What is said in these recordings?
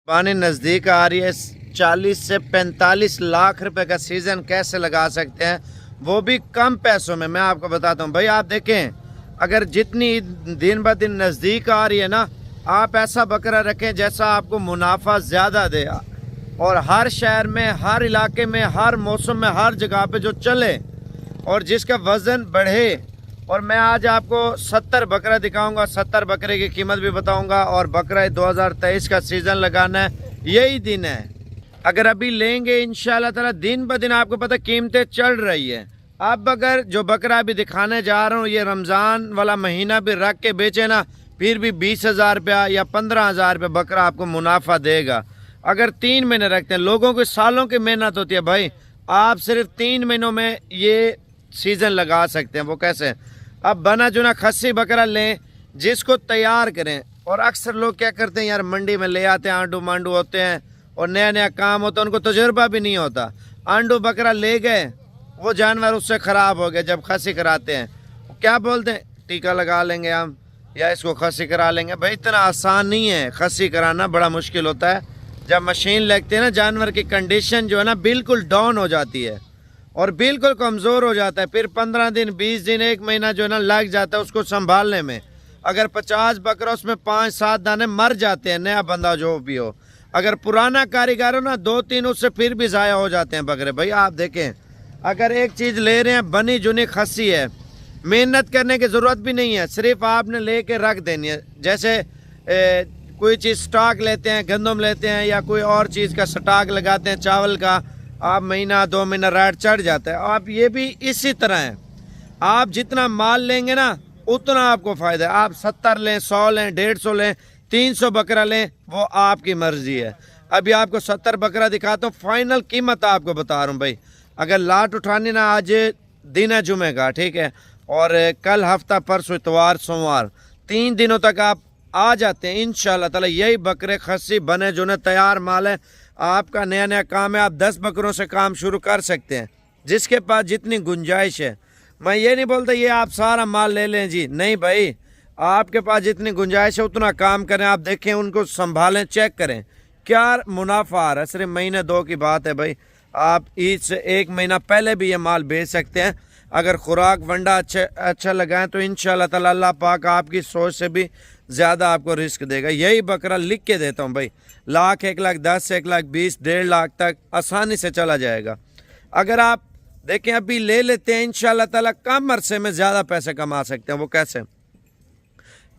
पानी नज़दीक आ रही है। 40 से 45 लाख रुपए का सीज़न कैसे लगा सकते हैं, वो भी कम पैसों में। मैं आपको बताता हूँ भाई, आप देखें, अगर जितनी दिन ब दिन नज़दीक आ रही है ना, आप ऐसा बकरा रखें जैसा आपको मुनाफा ज़्यादा दे, और हर शहर में, हर इलाके में, हर मौसम में, हर जगह पे जो चले और जिसका वज़न बढ़े। और मैं आज आपको 70 बकरा दिखाऊंगा, 70 बकरे की कीमत भी बताऊंगा। और बकरा 2023 का सीज़न लगाना है, यही दिन है। अगर अभी लेंगे इंशाल्लाह ताला, दिन ब दिन आपको पता कीमतें चढ़ रही है। अब अगर जो बकरा अभी दिखाने जा रहा हूँ, ये रमज़ान वाला महीना भी रख के बेचे ना, फिर भी 20,000 रुपया या 15,000 रुपये बकरा आपको मुनाफा देगा। अगर 3 महीने रखते हैं, लोगों को सालों की मेहनत होती है भाई, आप सिर्फ 3 महीनों में ये सीज़न लगा सकते हैं। वो कैसे? अब बना जुना खस्सी बकरा लें, जिसको तैयार करें। और अक्सर लोग क्या करते हैं यार, मंडी में ले आते हैं, आंडू मांडू होते हैं और नया नया काम होता है, उनको तजुर्बा भी नहीं होता। आंडू बकरा ले गए, वो जानवर उससे ख़राब हो गए। जब खस्सी कराते हैं क्या बोलते हैं, टीका लगा लेंगे हम या इसको खस्सी करा लेंगे। भाई इतना आसान नहीं है, खस्सी कराना बड़ा मुश्किल होता है। जब मशीन लगती है ना, जानवर की कंडीशन जो है ना बिल्कुल डाउन हो जाती है और बिल्कुल कमज़ोर हो जाता है। फिर 15 दिन, 20 दिन, 1 महीना जो है ना लग जाता है उसको संभालने में। अगर 50 बकरा, उसमें 5-7 दाने मर जाते हैं, नया बंदा जो भी हो। अगर पुराना कारीगर हो ना, 2-3 उससे फिर भी ज़ाया हो जाते हैं बकरे। भाई आप देखें, अगर एक चीज़ ले रहे हैं, बनी जुनी खस्सी है, मेहनत करने की ज़रूरत भी नहीं है, सिर्फ आपने ले के रख देनी है। जैसे कोई चीज़ स्टॉक लेते हैं, गंदम लेते हैं या कोई और चीज़ का स्टॉक लगाते हैं, चावल का, आप महीना 2 महीना रेट चढ़ जाता है। आप ये भी इसी तरह है, आप जितना माल लेंगे ना उतना आपको फ़ायदा है। आप 70 लें, 100 लें, 150 लें, 300 बकरा लें, वो आपकी मर्ज़ी है। अभी आपको 70 बकरा दिखाता हूँ, फाइनल कीमत आपको बता रहा हूँ भाई। अगर लाट उठानी ना, आज दिन है जुमे का, ठीक है, और कल हफ्ता, परसों इतवार, सोमवार, 3 दिनों तक आप आ जाते हैं इंशाल्लाह ताला। यही बकरे खस्सी बने जुने तैयार माल है। आपका नया नया काम है, आप 10 बकरों से काम शुरू कर सकते हैं, जिसके पास जितनी गुंजाइश है। मैं ये नहीं बोलता ये आप सारा माल ले लें जी, नहीं भाई, आपके पास जितनी गुंजाइश है उतना काम करें। आप देखें, उनको संभालें, चेक करें क्या मुनाफा आ रहा है। सिर्फ महीने 2 की बात है भाई, आप ईद से 1 महीना पहले भी ये माल बेच सकते हैं। अगर खुराक वंडा अच्छा लगाएं तो इंशाल्लाह ताला अल्लाह पाक आपकी सोच से भी ज़्यादा आपको रिस्क देगा। यही बकरा लिख के देता हूँ भाई, लाख, 1,10,000, 1,20,000, 1.5 लाख तक आसानी से चला जाएगा। अगर आप देखें, अभी ले लेते हैं इंशाल्लाह ताला, कम अरसे में ज़्यादा पैसे कमा सकते हैं। वो कैसे?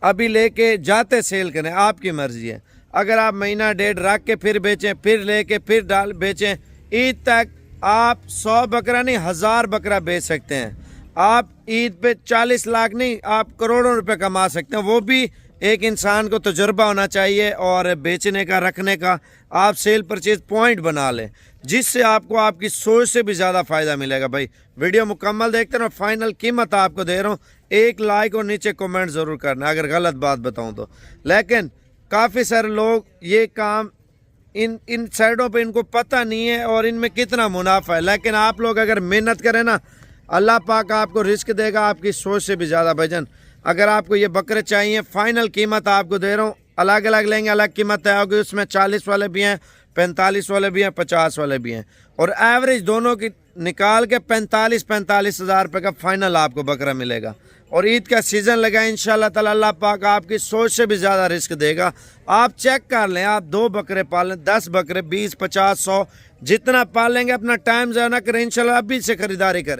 अभी लेके जाते सेल करें, आपकी मर्ज़ी है। अगर आप महीना 1.5 रख के फिर बेचें, फिर लेके फिर डाल बेचें, ईद तक आप 100 बकरा नहीं, 1000 बकरा बेच सकते हैं। आप ईद पे 40 लाख नहीं, आप करोड़ों रुपए कमा सकते हैं। वो भी एक इंसान को तजुर्बा होना चाहिए और बेचने का, रखने का। आप सेल परचेज पॉइंट बना लें, जिससे आपको आपकी सोच से भी ज़्यादा फ़ायदा मिलेगा। भाई वीडियो मुकम्मल देखते रहो, फाइनल कीमत आपको दे रहा हूँ। 1 लाइक और नीचे कमेंट ज़रूर करना अगर गलत बात बताऊँ तो। लेकिन काफ़ी सारे लोग ये काम इन साइडों पे इनको पता नहीं है और इनमें कितना मुनाफा है। लेकिन आप लोग अगर मेहनत करें ना, अल्लाह पाक आपको रिस्क देगा, आपकी सोच से भी ज़्यादा। भाईजान अगर आपको ये बकरे चाहिए, फाइनल कीमत आपको दे रहा हूँ। अलग अलग लेंगे, अलग कीमत तय होगी। उसमें 40 वाले भी हैं, 45 वाले भी हैं, 50 वाले भी हैं, और एवरेज दोनों की निकाल के 45 हज़ार रुपये का फाइनल आपको बकरा मिलेगा। और ईद का सीज़न लगा इंशाल्लाह ताला, अल्लाह पाक आपकी सोच से भी ज़्यादा रिस्क देगा। आप चेक कर लें, आप 2 बकरे पालें, 10 बकरे, 20, 50, 100, जितना पालेंगे, अपना टाइम ज़ाया ना करें। इंशाल्लाह अभी से खरीदारी करें।